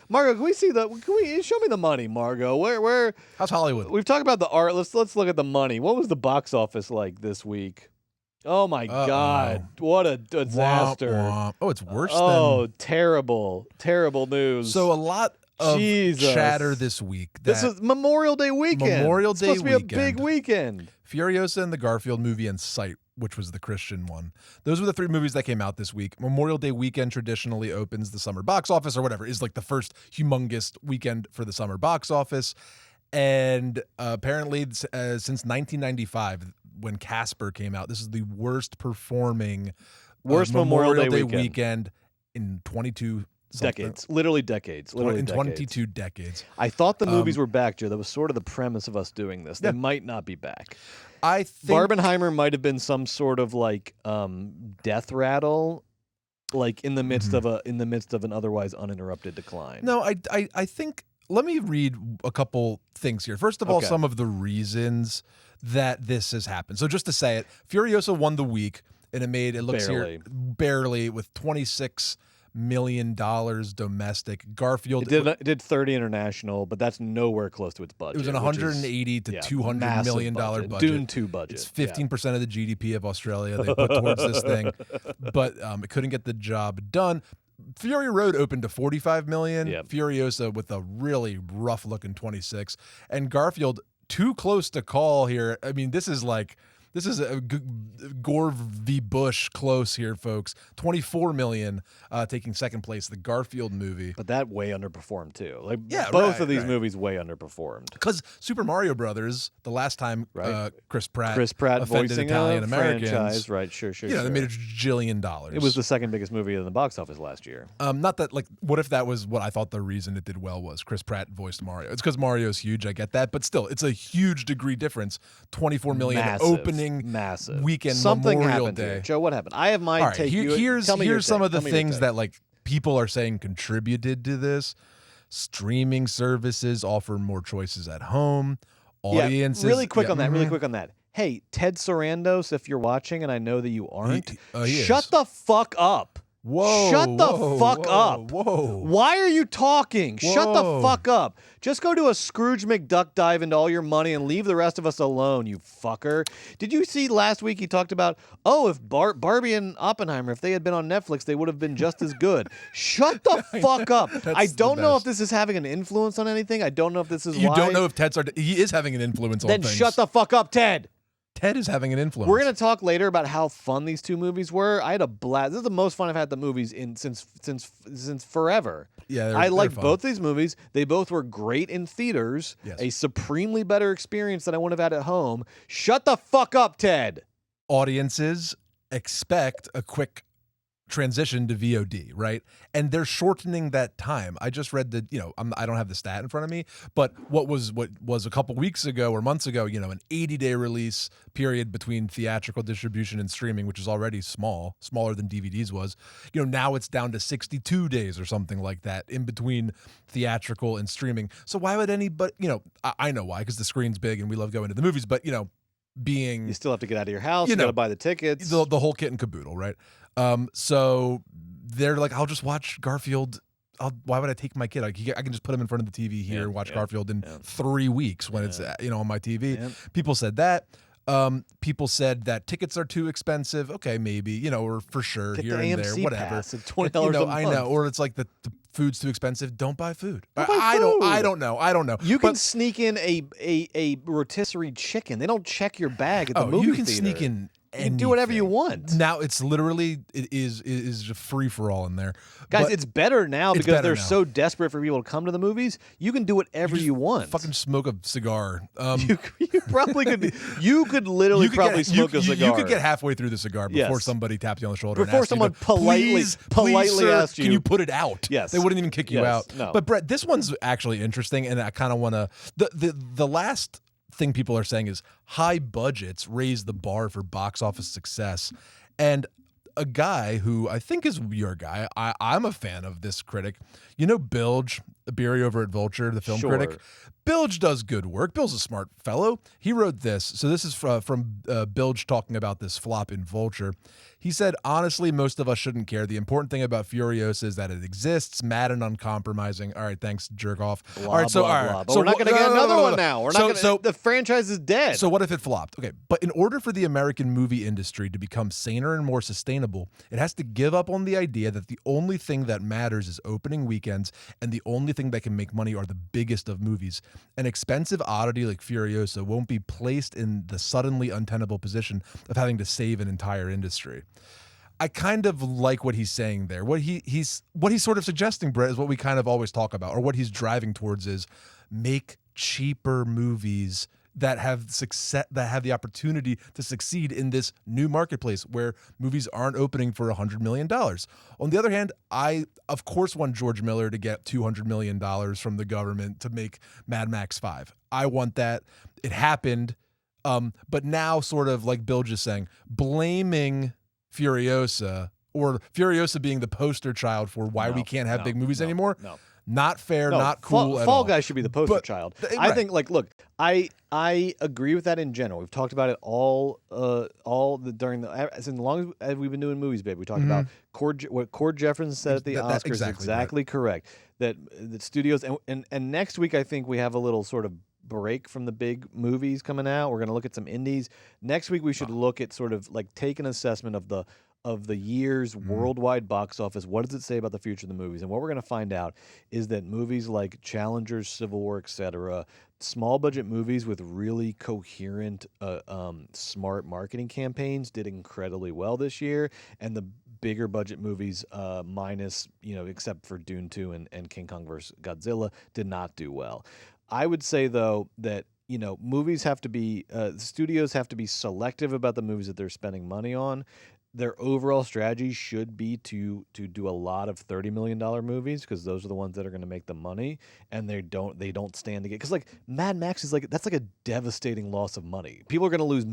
Margo, can we see the? Can we show me the money, Margo? Where? How's Hollywood? We've talked about the art. Let's look at the money. What was the box office like this week? Oh my God! What a disaster! Womp, womp. Oh, it's worse. Terrible news. So a lot of chatter this week. This is Memorial Day weekend. It's supposed to be a big weekend. Furiosa and the Garfield movie and Sight, which was the Christian one. Those were the 3 movies that came out this week. Memorial Day weekend traditionally opens the summer box office or whatever, is like the first humongous weekend for the summer box office. And apparently since 1995, when Casper came out, this is the worst performing Memorial Day weekend in 22 decades. Literally decades. In 22 decades. I thought the movies were back, Joe. That was sort of the premise of us doing this. They might not be back. I think Barbenheimer might have been some sort of like death rattle, like in the midst of an otherwise uninterrupted decline. No, I think. Let me read a couple things here. First of all, some of the reasons that this has happened. So just to say it, Furiosa won the week, and it looks barely with $26 million domestic. Garfield it did 30 international, but that's nowhere close to its budget. It was an $180 to $200 million budget. Dune 2 budget. It's 15% of the GDP of Australia they put towards this thing, but it couldn't get the job done. Fury Road opened to $45 million. Furiosa with a really rough looking 26, and Garfield too close to call here. I mean, this is a Gore v. Bush close here, folks. $24 million, taking second place, the Garfield movie. But that way underperformed too. Both of these movies way underperformed. Because Super Mario Brothers, the last time Chris Pratt offended voicing Italian Americans, franchise, right? Sure. They made $1 jillion. It was the second biggest movie in the box office last year. Not that what if that was what I thought the reason it did well was Chris Pratt voiced Mario. It's because Mario's huge. I get that, but still, it's a huge degree difference. $24 million opening. Massive weekend. Something Memorial happened Day. Here. Joe, what happened? I have my take. Here's some of the things that people are saying contributed to this. Streaming services offer more choices at home. Audiences. Really quick on that. Hey, Ted Sarandos, if you're watching, and I know that you aren't, shut the fuck up. Whoa! Shut the fuck up. Whoa! Why are you talking? Whoa. Shut the fuck up. Just go do a Scrooge McDuck dive into all your money and leave the rest of us alone, you fucker. Did you see last week he talked about, if Barbie and Oppenheimer, if they had been on Netflix, they would have been just as good. Shut the fuck up. I don't know if this is having an influence on anything. I don't know if this is You don't know if he is having an influence on things. Then shut the fuck up, Ted. Ted is having an influence. We're going to talk later about how fun these two movies were. I had a blast. This is the most fun I've had the movies in since forever. Yeah, I liked both these movies. They both were great in theaters. Yes. A supremely better experience than I would have had at home. Shut the fuck up, Ted. Audiences expect a quick transition to VOD, right? And they're shortening that time. I just read I don't have the stat in front of me, but what was a couple weeks ago or months ago, an 80-day release period between theatrical distribution and streaming, which is already smaller than DVDs was. Now it's down to 62 days or something like that in between theatrical and streaming. So why would anybody, I know why, because the screen's big and we love going to the movies, but you still have to get out of your house, you got to buy the tickets. The whole kit and caboodle, right? So they're like, I'll just watch Garfield. Why would I take my kid? I can just put him in front of the TV here and watch Garfield in 3 weeks when it's on my TV. Yeah. People said that. People said that tickets are too expensive. Okay, maybe or for sure get here the and AMC there, whatever. Pass at $20 a month. I know, or it's like the food's too expensive. Don't buy food. I don't know. You can sneak in a rotisserie chicken. They don't check your bag at the movie you can theater. Sneak in. You can do whatever you want. Now it's literally it is just free for all in there, guys. It's better now because they're so desperate for people to come to the movies. You can do whatever you want. Fucking smoke a cigar. You probably could. You could literally smoke a cigar. You could get halfway through the cigar before somebody tapped you on the shoulder. Before someone politely sir, asked you, can you put it out? Yes, they wouldn't even kick you out. No. But Brett, this one's actually interesting, and I kind of want to the last thing people are saying is high budgets raise the bar for box office success. And a guy who I think is your guy, I'm a fan of this critic, Bilge, Beery over at Vulture, the film Sure. critic. Bilge does good work. Bill's a smart fellow. He wrote this. So this is from Bilge talking about this flop in Vulture. He said, honestly, most of us shouldn't care. The important thing about Furiosa is that it exists, mad and uncompromising. All right, thanks, jerk off. Blah, all right, so, blah, all right. blah. But So we're not going to get another one now. We're not going to. So The franchise is dead. So what if it flopped? Okay, but in order for the American movie industry to become saner and more sustainable, it has to give up on the idea that the only thing that matters is opening weekends, and the only thing that can make money are the biggest of movies. An expensive oddity like Furiosa won't be placed in the suddenly untenable position of having to save an entire industry. I kind of like what he's saying there. What he's sort of suggesting, Brett, is what we kind of always talk about, or what he's driving towards is make cheaper movies that have success, that have the opportunity to succeed in this new marketplace where movies aren't opening for $100 million. On the other hand, I of course want George Miller to get $200 million from the government to make Mad Max 5. I want that. It happened. But now, sort of like Bill just saying, blaming Furiosa, or Furiosa being the poster child for why we can't have big movies anymore. No. Not fair, not cool at Fall all. Guy should be the poster child. I think, like, look, I agree with that in general. We've talked about it during as long as we've been doing movies, babe. We talked about what Cord Jefferson said at the Oscars is exactly correct. That the studios and next week I think we have a little sort of break from the big movies coming out. We're going to look at some indies. Next week we should look at sort of like take an assessment of the year's worldwide box office. What does it say about the future of the movies? And what we're going to find out is that movies like Challengers, Civil War, etc., small budget movies with really coherent, smart marketing campaigns did incredibly well this year, and the bigger budget movies, minus, except for Dune 2 and King Kong vs. Godzilla, did not do well. I would say, though, that movies have to be studios have to be selective about the movies that they're spending money on. Their overall strategy should be to do a lot of $30 million movies, because those are the ones that are going to make the money, and they don't stand to get, because like Mad Max is that's like a devastating loss of money. People are going to lose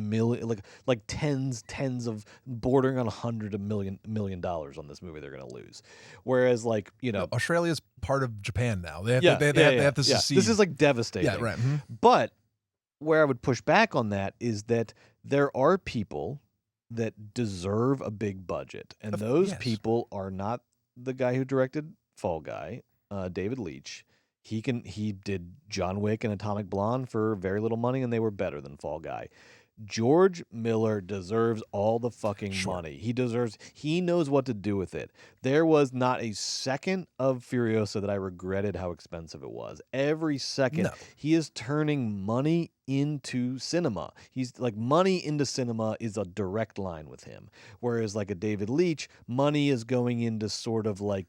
like tens of bordering on $100 million on this movie. They're going to lose, whereas like Australia's part of Japan now. They have to secede. This is like devastating. Yeah, right. But where I would push back on that is that there are people that deserve a big budget, and those people are not the guy who directed Fall Guy, David Leitch. He did John Wick and Atomic Blonde for very little money, and they were better than Fall Guy. George Miller deserves all the fucking money. He knows what to do with it. There was not a second of Furiosa that I regretted how expensive it was. Every second, he is turning money into cinema. He's like, money into cinema is a direct line with him. Whereas like a David Leitch, money is going into sort of like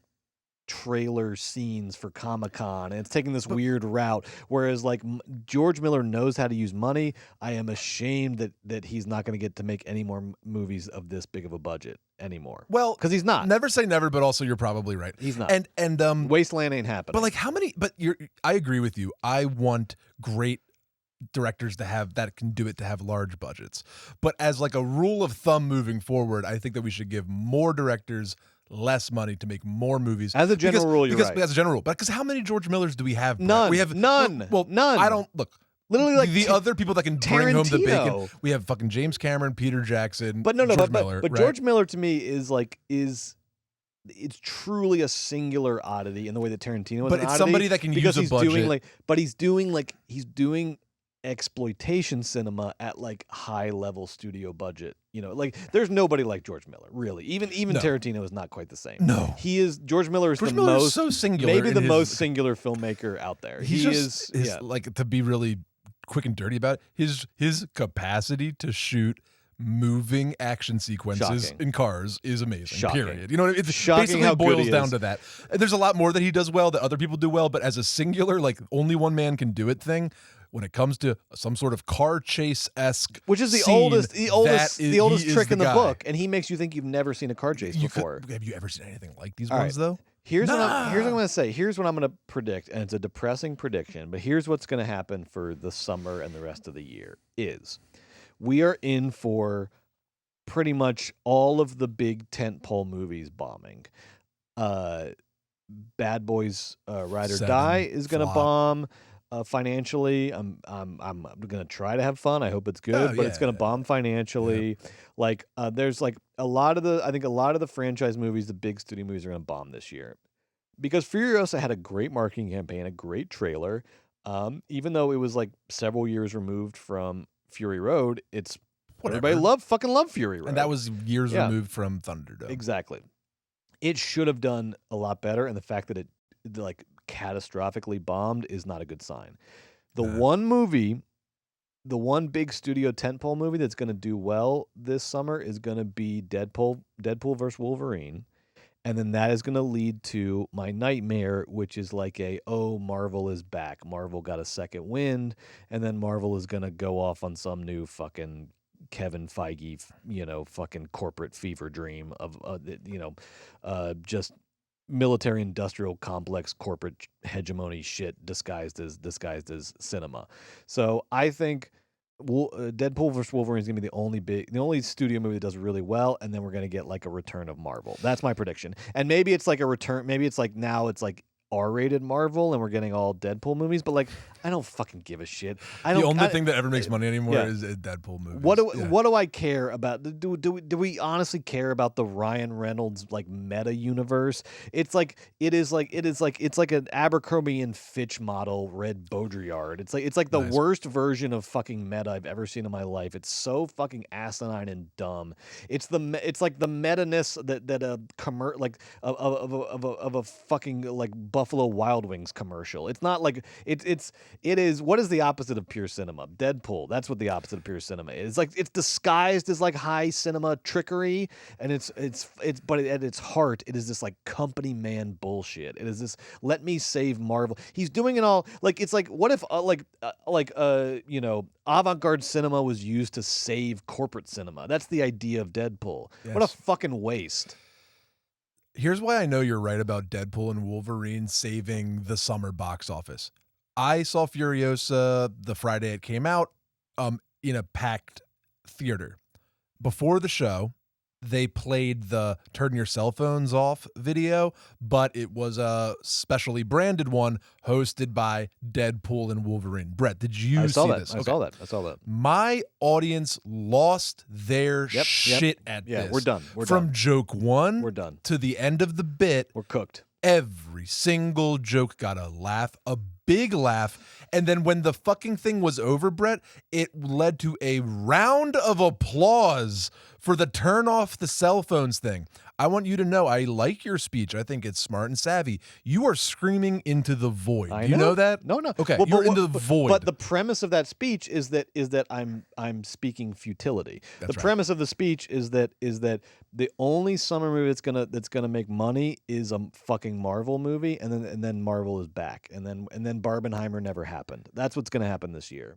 trailer scenes for Comic-Con, and it's taking this weird route, whereas like George Miller knows how to use money. I am ashamed that he's not going to get to make any more movies of this big of a budget anymore. Well, because he's not. Never say never, but also you're probably right. He's not. And Wasteland ain't happening. But like how many? But I agree with you. I want great directors that can do it, to have large budgets. But as like a rule of thumb moving forward, I think that we should give more directors less money to make more movies. As a general rule, you're right. As a general rule. But because how many George Millers do we have? None. We have none. Well, none. I don't look. Literally, like the other people that can bring home the bacon. We have fucking James Cameron, Peter Jackson, George Miller. But right? George Miller to me is it's truly a singular oddity in the way that Tarantino is. But it's somebody that can use a budget. He's doing exploitation cinema at like high level studio budget. Like there's nobody like George Miller, really. Even Tarantino is not quite the same. No, George Miller is most so singular, maybe the most singular filmmaker out there. He is like, to be really quick and dirty about it, his capacity to shoot moving action sequences in cars is amazing. Shocking. Period. It's shocking basically how boils down to that. There's a lot more that he does well that other people do well, but as a singular, like only one man can do it thing, when it comes to some sort of car chase-esque, which is the oldest trick in the book, and he makes you think you've never seen a car chase before. Have you ever seen anything like these ones though? Here's what I'm going to say. Here's what I'm going to predict, and it's a depressing prediction, but here's what's going to happen for the summer and the rest of the year is we are in for pretty much all of the big tentpole movies bombing. Bad Boys Ride or 7 Die is gonna flop. bomb financially. I'm gonna try to have fun. I hope it's good, Oh, but it's gonna yeah. bomb financially. Like there's like I think a lot of the franchise movies, the big studio movies, are gonna bomb this year because Furiosa had a great marketing campaign, a great trailer. Even though it was like several years removed from Fury Road, it's everybody Whatever. fucking love Fury Road. And that was years Yeah. removed from Thunderdome. Exactly. It should have done a lot better, and the fact that it like catastrophically bombed is not a good sign. The Nah. one big studio tentpole movie that's going to do well this summer is going to be Deadpool versus Wolverine. And then that is going to lead to my nightmare, which is like Marvel is back. Marvel got a second wind, and then Marvel is going to go off on some new fucking Kevin Feige, fucking corporate fever dream of, just military industrial complex corporate hegemony shit disguised as cinema. So I think Deadpool vs. Wolverine is gonna be the only studio movie that does really well, and then we're gonna get like a return of Marvel. That's my prediction. And maybe it's like a return. Maybe it's like now it's like R-rated Marvel, and we're getting all Deadpool movies. But like, I don't fucking give a shit. The only thing that ever makes money anymore is Deadpool movies. What do I care about? Do we honestly care about the Ryan Reynolds like meta universe? It's like it's like an Abercrombie and Fitch model Red Baudrillard. It's like the Nice. worst version of fucking meta I've ever seen in my life. It's so fucking asinine and dumb. It's like the meta-ness that a of a fucking like Buffalo Wild Wings commercial. It's not like it is what is the opposite of pure cinema? Deadpool. That's what the opposite of pure cinema is. It's like it's disguised as like high cinema trickery, and but at its heart it is this like company man bullshit. It is this let me save Marvel. He's doing it all like it's like what if avant-garde cinema was used to save corporate cinema. That's the idea of Deadpool. Yes. What a fucking waste. Here's why I know you're right about Deadpool and Wolverine saving the summer box office. I saw Furiosa the Friday it came out in a packed theater. Before the show, they played the turn your cell phones off video, but it was a specially branded one hosted by Deadpool and Wolverine. Brett, did you see this? I saw that. My audience lost their shit at this. Yeah, we're done. From joke one We're done. to the end of the bit. We're cooked. Every single joke got a laugh, a big laugh. And then when the fucking thing was over, Brett, it led to a round of applause for the turn off the cell phones thing. I want you to know I like your speech. I think it's smart and savvy. You are screaming into the void. You know that? No. Okay, Well, you're into the void. But the premise of that speech is that I'm speaking futility. That's the right. premise of the speech is that the only summer movie that's gonna make money is a fucking Marvel movie, and then Marvel is back, and then Barbenheimer never happened. That's what's gonna happen this year.